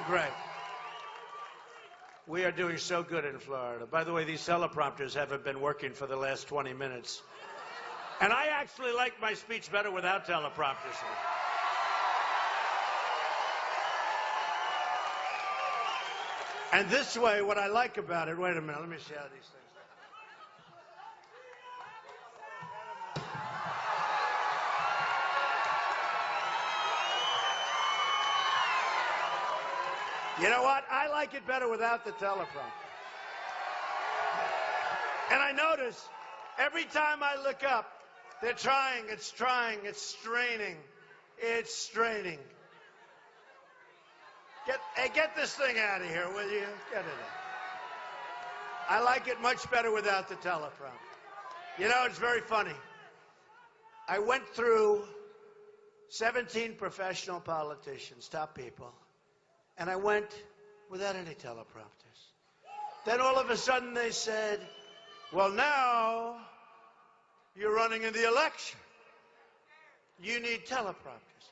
great. We are doing so good in Florida. By the way, these teleprompters haven't been working for the last 20 minutes. And I actually like my speech better without teleprompters. And this way, what I like about it, wait a minute, let me see how these things. You know what? I like it better without the teleprompter. And I notice every time I look up, they're trying, it's straining, it's straining. Get this thing out of here, will you? Get it out. I like it much better without the teleprompter. You know, it's very funny. I went through 17 professional politicians, top people, and I went without any teleprompters. Then all of a sudden they said, well, now you're running in the election. You need teleprompters.